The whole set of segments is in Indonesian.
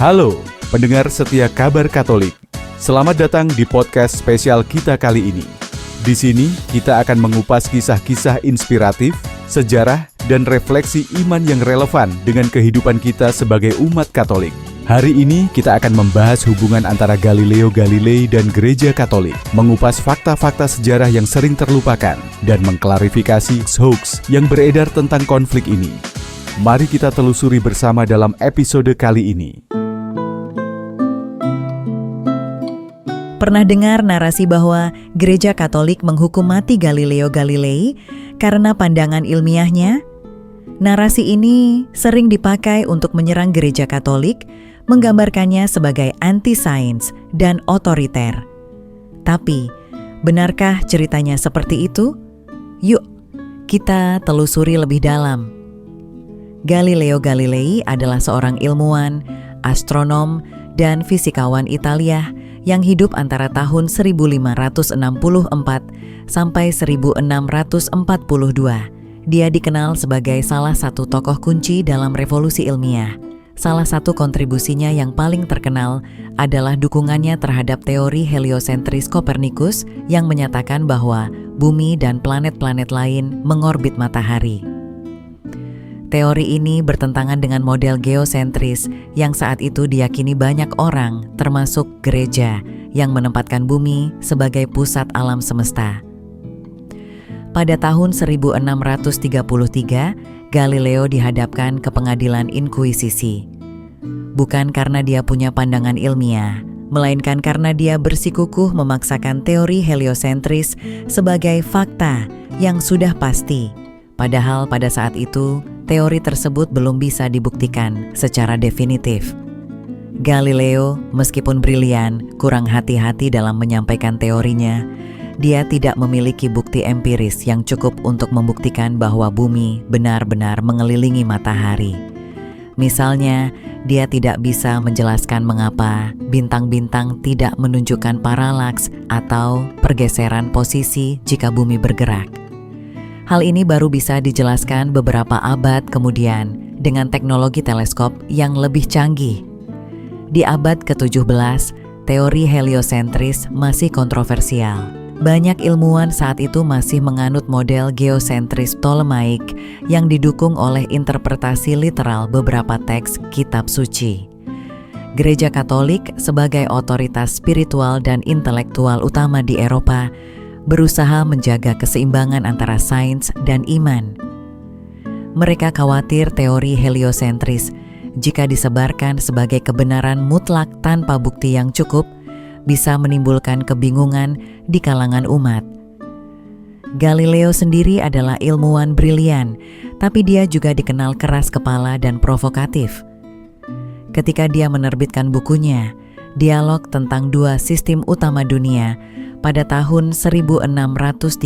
Halo, pendengar setia Kabar Katolik. Selamat datang di podcast spesial kita kali ini. Di sini kita akan mengupas kisah-kisah inspiratif, sejarah, dan refleksi iman yang relevan dengan kehidupan kita sebagai umat Katolik. Hari ini kita akan membahas hubungan antara Galileo Galilei dan Gereja Katolik, mengupas fakta-fakta sejarah yang sering terlupakan, dan mengklarifikasi hoax yang beredar tentang konflik ini. Mari kita telusuri bersama dalam episode kali ini. Pernah dengar narasi bahwa Gereja Katolik menghukum mati Galileo Galilei karena pandangan ilmiahnya? Narasi ini sering dipakai untuk menyerang Gereja Katolik, menggambarkannya sebagai anti-sains dan otoriter. Tapi, benarkah ceritanya seperti itu? Yuk, kita telusuri lebih dalam. Galileo Galilei adalah seorang ilmuwan, astronom, dan fisikawan Italia yang hidup antara tahun 1564 sampai 1642. Dia dikenal sebagai salah satu tokoh kunci dalam revolusi ilmiah. Salah satu kontribusinya yang paling terkenal adalah dukungannya terhadap teori heliosentris Kopernikus yang menyatakan bahwa bumi dan planet-planet lain mengorbit matahari. Teori ini bertentangan dengan model geosentris yang saat itu diyakini banyak orang, termasuk gereja, yang menempatkan bumi sebagai pusat alam semesta. Pada tahun 1633, Galileo dihadapkan ke pengadilan inkuisisi. Bukan karena dia punya pandangan ilmiah, melainkan karena dia bersikukuh memaksakan teori heliosentris sebagai fakta yang sudah pasti. Padahal pada saat itu, teori tersebut belum bisa dibuktikan secara definitif. Galileo, meskipun brilian, kurang hati-hati dalam menyampaikan teorinya. Dia tidak memiliki bukti empiris yang cukup untuk membuktikan bahwa bumi benar-benar mengelilingi matahari. Misalnya, dia tidak bisa menjelaskan mengapa bintang-bintang tidak menunjukkan paralaks atau pergeseran posisi jika bumi bergerak. Hal ini baru bisa dijelaskan beberapa abad kemudian dengan teknologi teleskop yang lebih canggih. Di abad ke-17, teori heliosentris masih kontroversial. Banyak ilmuwan saat itu masih menganut model geosentris Ptolemaik yang didukung oleh interpretasi literal beberapa teks kitab suci. Gereja Katolik sebagai otoritas spiritual dan intelektual utama di Eropa berusaha menjaga keseimbangan antara sains dan iman. Mereka khawatir teori heliosentris, jika disebarkan sebagai kebenaran mutlak tanpa bukti yang cukup, bisa menimbulkan kebingungan di kalangan umat. Galileo sendiri adalah ilmuwan brilian, tapi dia juga dikenal keras kepala dan provokatif. Ketika dia menerbitkan bukunya, Dialog tentang Dua Sistem Utama Dunia, pada tahun 1632,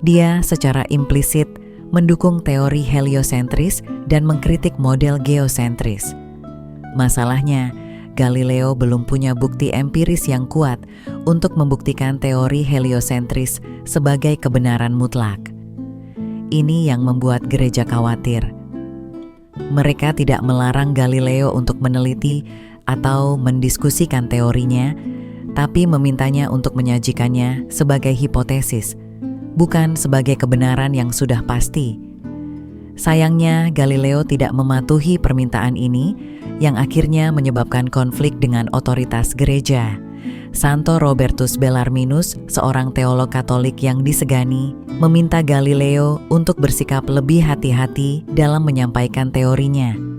dia secara implisit mendukung teori heliosentris dan mengkritik model geosentris. Masalahnya, Galileo belum punya bukti empiris yang kuat untuk membuktikan teori heliosentris sebagai kebenaran mutlak. Ini yang membuat gereja khawatir. Mereka tidak melarang Galileo untuk meneliti atau mendiskusikan teorinya, tapi memintanya untuk menyajikannya sebagai hipotesis, bukan sebagai kebenaran yang sudah pasti. Sayangnya, Galileo tidak mematuhi permintaan ini, yang akhirnya menyebabkan konflik dengan otoritas gereja. Santo Robertus Bellarminus, seorang teolog Katolik yang disegani, meminta Galileo untuk bersikap lebih hati-hati dalam menyampaikan teorinya.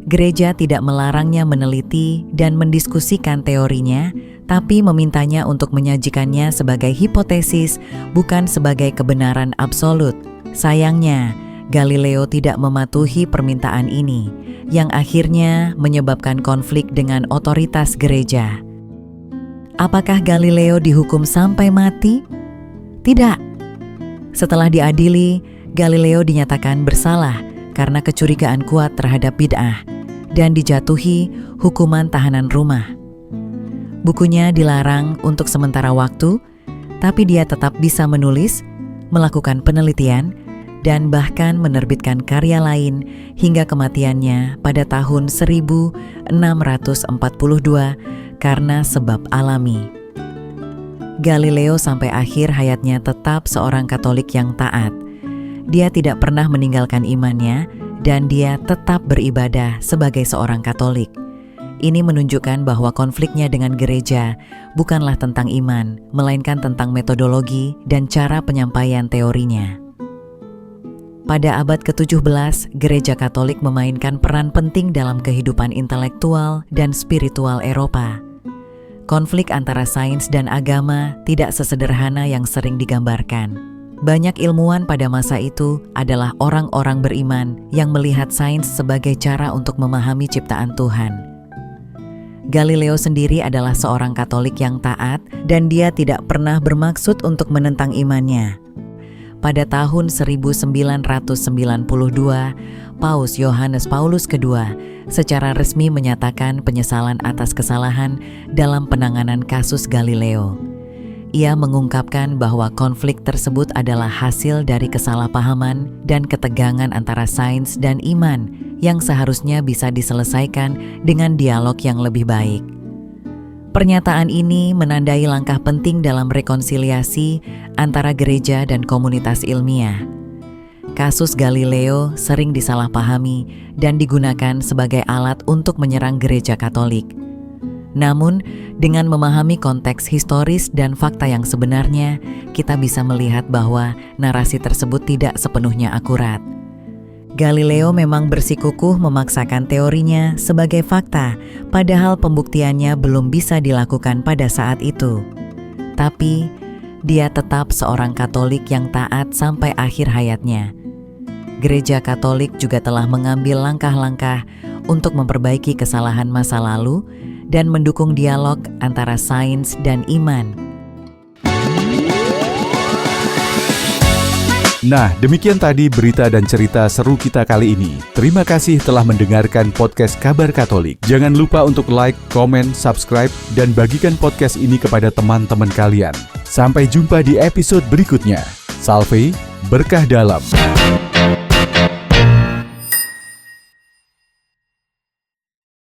Gereja tidak melarangnya meneliti dan mendiskusikan teorinya, tapi memintanya untuk menyajikannya sebagai hipotesis, bukan sebagai kebenaran absolut. Sayangnya, Galileo tidak mematuhi permintaan ini, yang akhirnya menyebabkan konflik dengan otoritas gereja. Apakah Galileo dihukum sampai mati? Tidak. Setelah diadili, Galileo dinyatakan bersalah karena kecurigaan kuat terhadap bid'ah dan dijatuhi hukuman tahanan rumah. Bukunya dilarang untuk sementara waktu, tapi dia tetap bisa menulis, melakukan penelitian, dan bahkan menerbitkan karya lain hingga kematiannya pada tahun 1642 karena sebab alami. Galileo sampai akhir hayatnya tetap seorang Katolik yang taat. Dia tidak pernah meninggalkan imannya dan dia tetap beribadah sebagai seorang Katolik. Ini menunjukkan bahwa konfliknya dengan gereja bukanlah tentang iman, melainkan tentang metodologi dan cara penyampaian teorinya. Pada abad ke-17, gereja Katolik memainkan peran penting dalam kehidupan intelektual dan spiritual Eropa. Konflik antara sains dan agama tidak sesederhana yang sering digambarkan. Banyak ilmuwan pada masa itu adalah orang-orang beriman yang melihat sains sebagai cara untuk memahami ciptaan Tuhan. Galileo sendiri adalah seorang Katolik yang taat dan dia tidak pernah bermaksud untuk menentang imannya. Pada tahun 1992, Paus Yohanes Paulus II secara resmi menyatakan penyesalan atas kesalahan dalam penanganan kasus Galileo. Ia mengungkapkan bahwa konflik tersebut adalah hasil dari kesalahpahaman dan ketegangan antara sains dan iman yang seharusnya bisa diselesaikan dengan dialog yang lebih baik. Pernyataan ini menandai langkah penting dalam rekonsiliasi antara gereja dan komunitas ilmiah. Kasus Galileo sering disalahpahami dan digunakan sebagai alat untuk menyerang gereja Katolik. Namun, dengan memahami konteks historis dan fakta yang sebenarnya, kita bisa melihat bahwa narasi tersebut tidak sepenuhnya akurat. Galileo memang bersikukuh memaksakan teorinya sebagai fakta, padahal pembuktiannya belum bisa dilakukan pada saat itu. Tapi, dia tetap seorang Katolik yang taat sampai akhir hayatnya. Gereja Katolik juga telah mengambil langkah-langkah untuk memperbaiki kesalahan masa lalu dan mendukung dialog antara sains dan iman. Nah, demikian tadi berita dan cerita seru kita kali ini. Terima kasih telah mendengarkan podcast Kabar Katolik. Jangan lupa untuk like, komen, subscribe, dan bagikan podcast ini kepada teman-teman kalian. Sampai jumpa di episode berikutnya. Salve, berkah dalam.